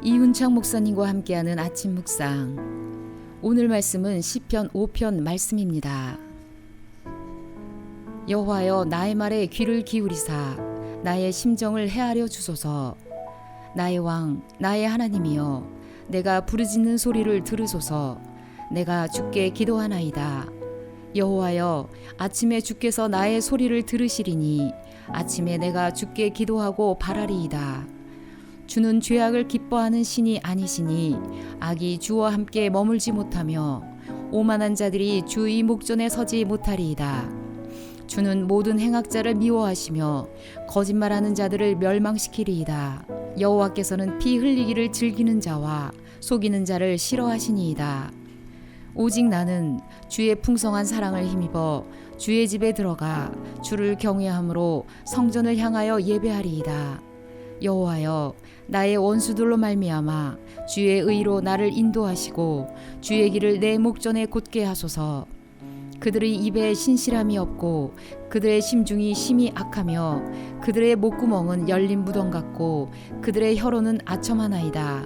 이훈창 목사님과 함께하는 아침 묵상. 오늘 말씀은 시편 5편 말씀입니다. 여호와여, 나의 말에 귀를 기울이사 나의 심정을 헤아려 주소서. 나의 왕, 나의 하나님이여, 내가 부르짖는 소리를 들으소서. 내가 주께 기도하나이다. 여호와여, 아침에 주께서 나의 소리를 들으시리니 아침에 내가 주께 기도하고 바라리이다. 주는 죄악을 기뻐하는 신이 아니시니 악이 주와 함께 머물지 못하며 오만한 자들이 주의 목전에 서지 못하리이다. 주는 모든 행악자를 미워하시며 거짓말하는 자들을 멸망시키리이다. 여호와께서는 피 흘리기를 즐기는 자와 속이는 자를 싫어하시니이다. 오직 나는 주의 풍성한 사랑을 힘입어 주의 집에 들어가 주를 경외함으로 성전을 향하여 예배하리이다. 여호와여, 나의 원수들로 말미암아 주의 의로 나를 인도하시고 주의 길을 내 목전에 곧게 하소서. 그들의 입에 신실함이 없고 그들의 심중이 심히 악하며 그들의 목구멍은 열린 무덤 같고 그들의 혀로는 아첨하나이다.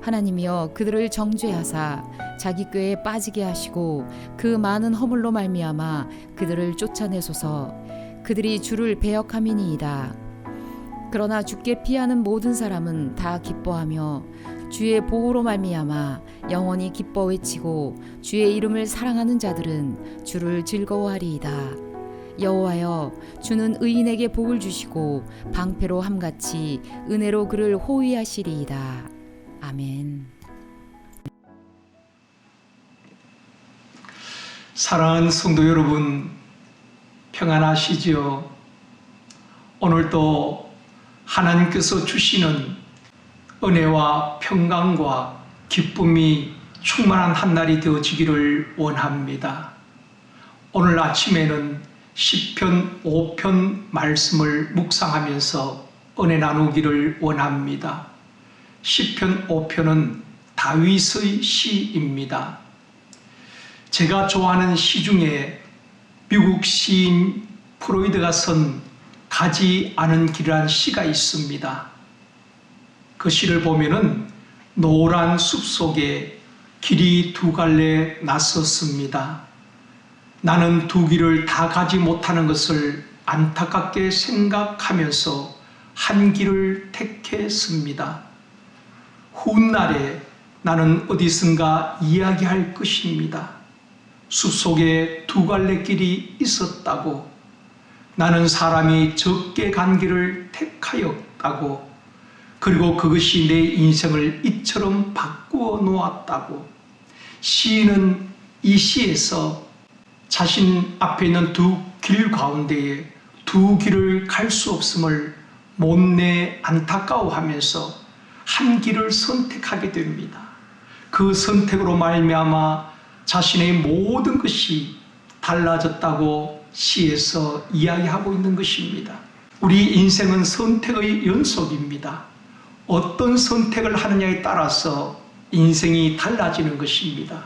하나님이여, 그들을 정죄하사 자기 꾀에 빠지게 하시고 그 많은 허물로 말미암아 그들을 쫓아내소서. 그들이 주를 배역함이니이다. 그러나 주께 피하는 모든 사람은 다 기뻐하며 주의 보호로 말미암아 영원히 기뻐 외치고 주의 이름을 사랑하는 자들은 주를 즐거워하리이다. 여호와여, 주는 의인에게 복을 주시고 방패로 함같이 은혜로 그를 호위하시리이다. 아멘. 사랑하는 성도 여러분, 평안하시지요? 오늘도 하나님께서 주시는 은혜와 평강과 기쁨이 충만한 한 날이 되어지기를 원합니다. 오늘 아침에는 시편 5편 말씀을 묵상하면서 은혜 나누기를 원합니다. 시편 5편은 다윗의 시입니다. 제가 좋아하는 시 중에 미국 시인 프로이드가 쓴 가지 않은 길이라는 시가 있습니다. 그 시를 보면은 노란 숲속에 길이 두 갈래 났었습니다. 나는 두 길을 다 가지 못하는 것을 안타깝게 생각하면서 한 길을 택했습니다. 훗날에 나는 어디선가 이야기할 것입니다. 숲속에 두 갈래 길이 있었다고, 나는 사람이 적게 간 길을 택하였다고, 그리고 그것이 내 인생을 이처럼 바꾸어 놓았다고. 시인은 이 시에서 자신 앞에 있는 두 길 가운데에 두 길을 갈 수 없음을 못내 안타까워하면서 한 길을 선택하게 됩니다. 그 선택으로 말미암아 자신의 모든 것이 달라졌다고 시에서 이야기하고 있는 것입니다. 우리 인생은 선택의 연속입니다. 어떤 선택을 하느냐에 따라서 인생이 달라지는 것입니다.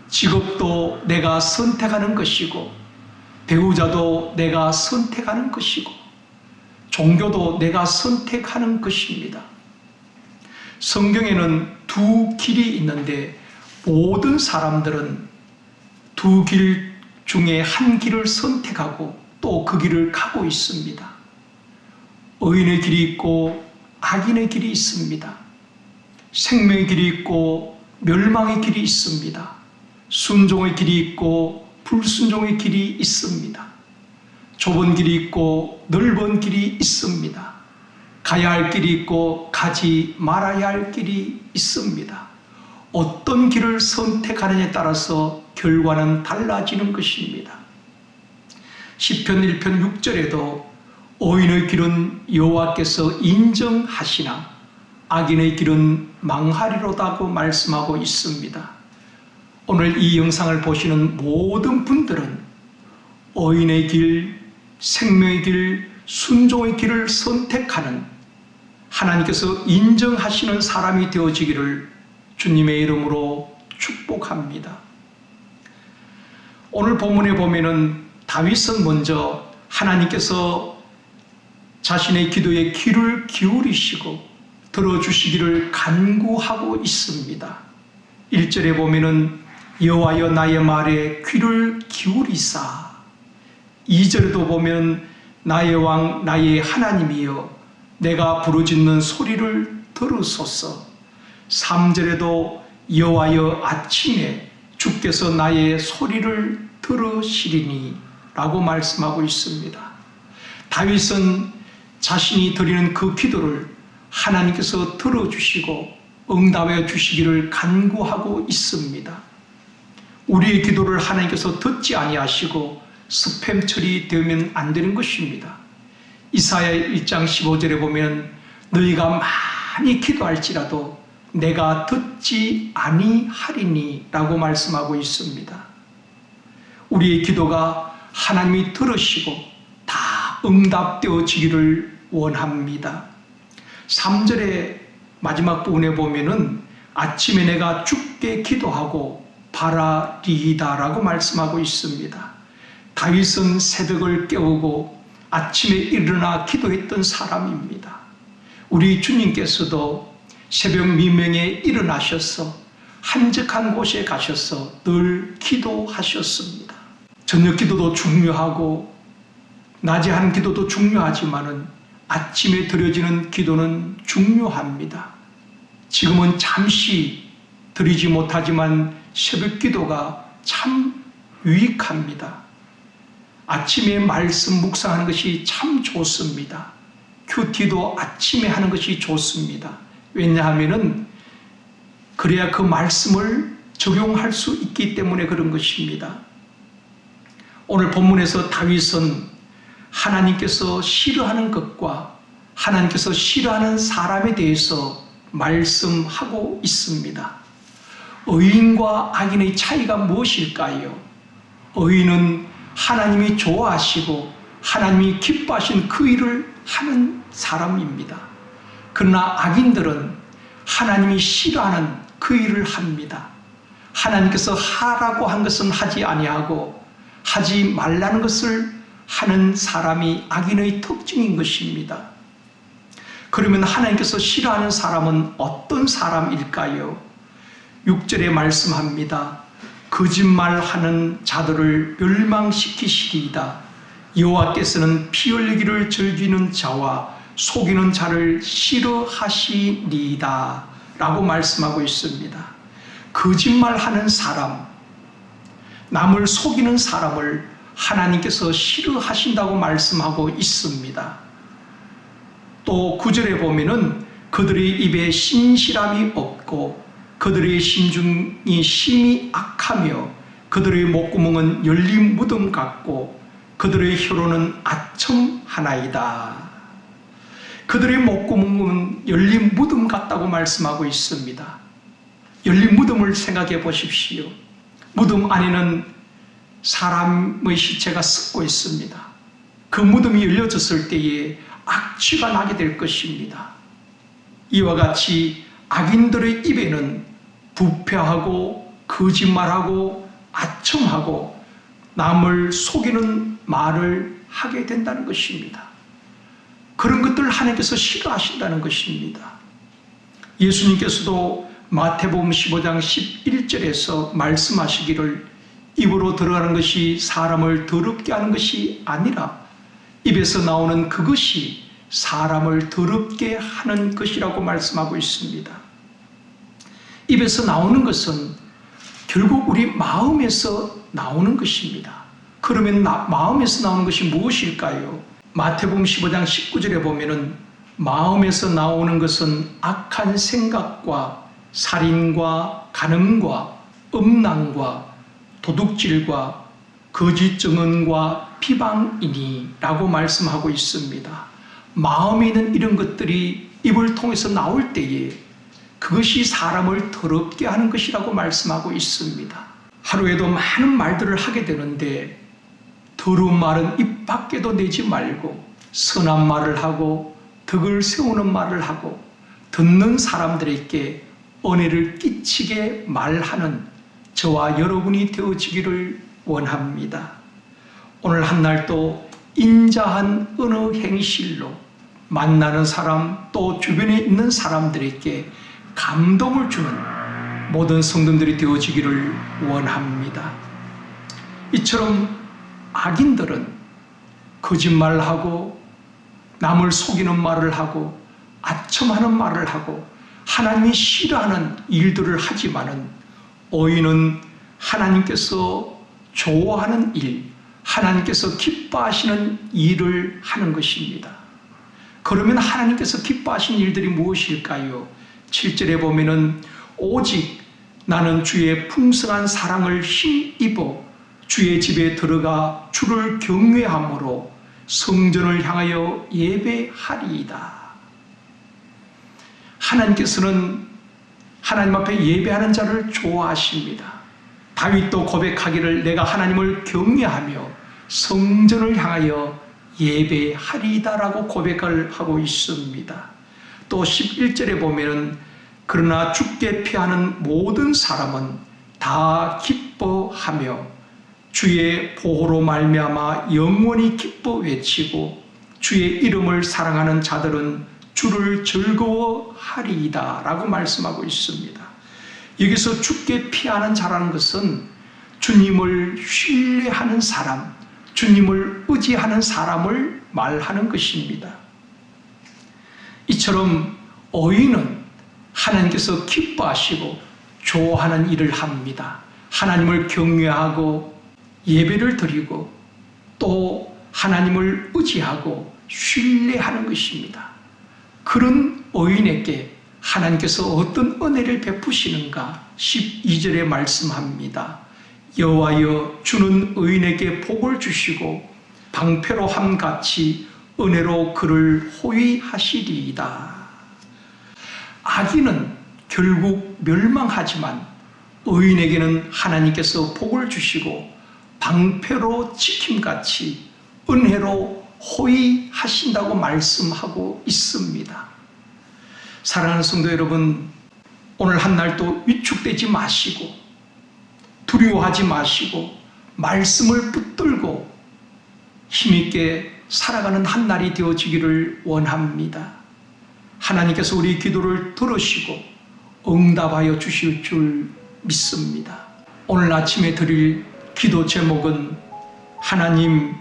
직업도 내가 선택하는 것이고, 배우자도 내가 선택하는 것이고, 종교도 내가 선택하는 것입니다. 성경에는 두 길이 있는데 모든 사람들은 두 길 중에 한 길을 선택하고 또 그 길을 가고 있습니다. 의인의 길이 있고 악인의 길이 있습니다. 생명의 길이 있고 멸망의 길이 있습니다. 순종의 길이 있고 불순종의 길이 있습니다. 좁은 길이 있고 넓은 길이 있습니다. 가야 할 길이 있고 가지 말아야 할 길이 있습니다. 어떤 길을 선택하느냐에 따라서 결과는 달라지는 것입니다. 시편 1편 6절에도 의인의 길은 여호와께서 인정하시나 악인의 길은 망하리로다고 말씀하고 있습니다. 오늘 이 영상을 보시는 모든 분들은 의인의 길, 생명의 길, 순종의 길을 선택하는 하나님께서 인정하시는 사람이 되어지기를 주님의 이름으로 축복합니다. 오늘 본문에 보면은 다윗은 먼저 하나님께서 자신의 기도에 귀를 기울이시고 들어주시기를 간구하고 있습니다. 1절에 보면은 여호와여 나의 말에 귀를 기울이사, 2절에도 보면 나의 왕 나의 하나님이여 내가 부르짖는 소리를 들으소서, 3절에도 여호와여 아침에 주께서 나의 소리를 들으시리니 라고 말씀하고 있습니다. 다윗은 자신이 드리는 그 기도를 하나님께서 들어주시고 응답해 주시기를 간구하고 있습니다. 우리의 기도를 하나님께서 듣지 아니하시고 스팸 처리되면 안 되는 것입니다. 이사야 1장 15절에 보면 너희가 많이 기도할지라도 내가 듣지 아니하리니 라고 말씀하고 있습니다. 우리의 기도가 하나님이 들으시고 다 응답되어지기를 원합니다. 3절의 마지막 부분에 보면은 아침에 내가 주께 기도하고 바라리이다 라고 말씀하고 있습니다. 다윗은 새벽을 깨우고 아침에 일어나 기도했던 사람입니다. 우리 주님께서도 새벽 미명에 일어나셔서 한적한 곳에 가셔서 늘 기도하셨습니다. 저녁 기도도 중요하고 낮에 하는 기도도 중요하지만은 아침에 드려지는 기도는 중요합니다. 지금은 잠시 드리지 못하지만 새벽 기도가 참 유익합니다. 아침에 말씀 묵상하는 것이 참 좋습니다. 큐티도 아침에 하는 것이 좋습니다. 왜냐하면은 그래야 그 말씀을 적용할 수 있기 때문에 그런 것입니다. 오늘 본문에서 다윗은 하나님께서 싫어하는 것과 하나님께서 싫어하는 사람에 대해서 말씀하고 있습니다. 의인과 악인의 차이가 무엇일까요? 의인은 하나님이 좋아하시고 하나님이 기뻐하신 그 일을 하는 사람입니다. 그러나 악인들은 하나님이 싫어하는 그 일을 합니다. 하나님께서 하라고 한 것은 하지 아니하고 하지 말라는 것을 하는 사람이 악인의 특징인 것입니다. 그러면 하나님께서 싫어하는 사람은 어떤 사람일까요? 6절에 말씀합니다. 거짓말하는 자들을 멸망시키시리이다. 여호와께서는 피 흘리기를 즐기는 자와 속이는 자를 싫어하시리이다 라고 말씀하고 있습니다. 거짓말하는 사람, 남을 속이는 사람을 하나님께서 싫어하신다고 말씀하고 있습니다. 또 9절에 보면은 그들의 입에 신실함이 없고 그들의 심중이 심히 악하며 그들의 목구멍은 열린 무덤 같고 그들의 혀로는 아첨하나이다. 그들의 목구멍은 열린 무덤 같다고 말씀하고 있습니다. 열린 무덤을 생각해 보십시오. 무덤 안에는 사람의 시체가 썩고 있습니다. 그 무덤이 열려졌을 때에 악취가 나게 될 것입니다. 이와 같이 악인들의 입에는 부패하고 거짓말하고 아첨하고 남을 속이는 말을 하게 된다는 것입니다. 그런 것들을 하나님께서 싫어하신다는 것입니다. 예수님께서도 마태복음 15장 11절에서 말씀하시기를 입으로 들어가는 것이 사람을 더럽게 하는 것이 아니라 입에서 나오는 그것이 사람을 더럽게 하는 것이라고 말씀하고 있습니다. 입에서 나오는 것은 결국 우리 마음에서 나오는 것입니다. 그러면 마음에서 나오는 것이 무엇일까요? 마태복음 15장 19절에 보면은 마음에서 나오는 것은 악한 생각과 살인과 간음과 음란과 도둑질과 거짓 증언과 비방이니 라고 말씀하고 있습니다. 마음에 있는 이런 것들이 입을 통해서 나올 때에 그것이 사람을 더럽게 하는 것이라고 말씀하고 있습니다. 하루에도 많은 말들을 하게 되는데 더러운 말은 입 밖에도 내지 말고 선한 말을 하고 덕을 세우는 말을 하고 듣는 사람들에게 은혜를 끼치게 말하는 저와 여러분이 되어지기를 원합니다. 오늘 한날도 인자한 언어 행실로 만나는 사람 또 주변에 있는 사람들에게 감동을 주는 모든 성도들이 되어지기를 원합니다. 이처럼 악인들은 거짓말하고 남을 속이는 말을 하고 아첨하는 말을 하고 하나님이 싫어하는 일들을 하지만은 의인은 하나님께서 좋아하는 일, 하나님께서 기뻐하시는 일을 하는 것입니다. 그러면 하나님께서 기뻐하시는 일들이 무엇일까요? 7절에 보면은 오직 나는 주의 풍성한 사랑을 힘입어 주의 집에 들어가 주를 경외함으로 성전을 향하여 예배하리이다. 하나님께서는 하나님 앞에 예배하는 자를 좋아하십니다. 다윗도 고백하기를 내가 하나님을 경외하며 성전을 향하여 예배하리이다라고 고백을 하고 있습니다. 또 11절에 보면은 그러나 주께 피하는 모든 사람은 다 기뻐하며 주의 보호로 말미암아 영원히 기뻐 외치고 주의 이름을 사랑하는 자들은 주를 즐거워하리이다 라고 말씀하고 있습니다. 여기서 주께 피하는 자라는 것은 주님을 신뢰하는 사람, 주님을 의지하는 사람을 말하는 것입니다. 이처럼 의인은 하나님께서 기뻐하시고 좋아하는 일을 합니다. 하나님을 경외하고 예배를 드리고 또 하나님을 의지하고 신뢰하는 것입니다. 그런 의인에게 하나님께서 어떤 은혜를 베푸시는가 12절에 말씀합니다. 여호와여 주는 의인에게 복을 주시고 방패로 함같이 은혜로 그를 호위하시리이다. 악인은 결국 멸망하지만 의인에게는 하나님께서 복을 주시고 방패로 지킴같이 은혜로 호위하신다고 말씀하고 있습니다. 사랑하는 성도 여러분, 오늘 한 날도 위축되지 마시고 두려워하지 마시고 말씀을 붙들고 힘있게 살아가는 한 날이 되어지기를 원합니다. 하나님께서 우리 기도를 들으시고 응답하여 주실 줄 믿습니다. 오늘 아침에 드릴 기도 제목은 하나님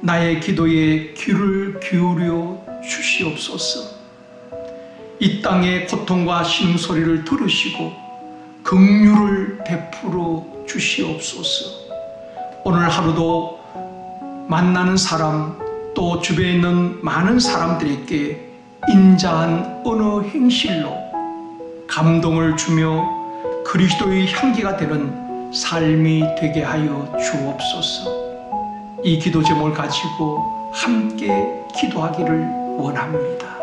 나의 기도에 귀를 기울여 주시옵소서. 이 땅의 고통과 신음소리를 들으시고 긍휼을 베풀어 주시옵소서. 오늘 하루도 만나는 사람 또 주변에 있는 많은 사람들에게 인자한 어느 행실로 감동을 주며 그리스도의 향기가 되는 삶이 되게 하여 주옵소서. 이 기도 제목을 가지고 함께 기도하기를 원합니다.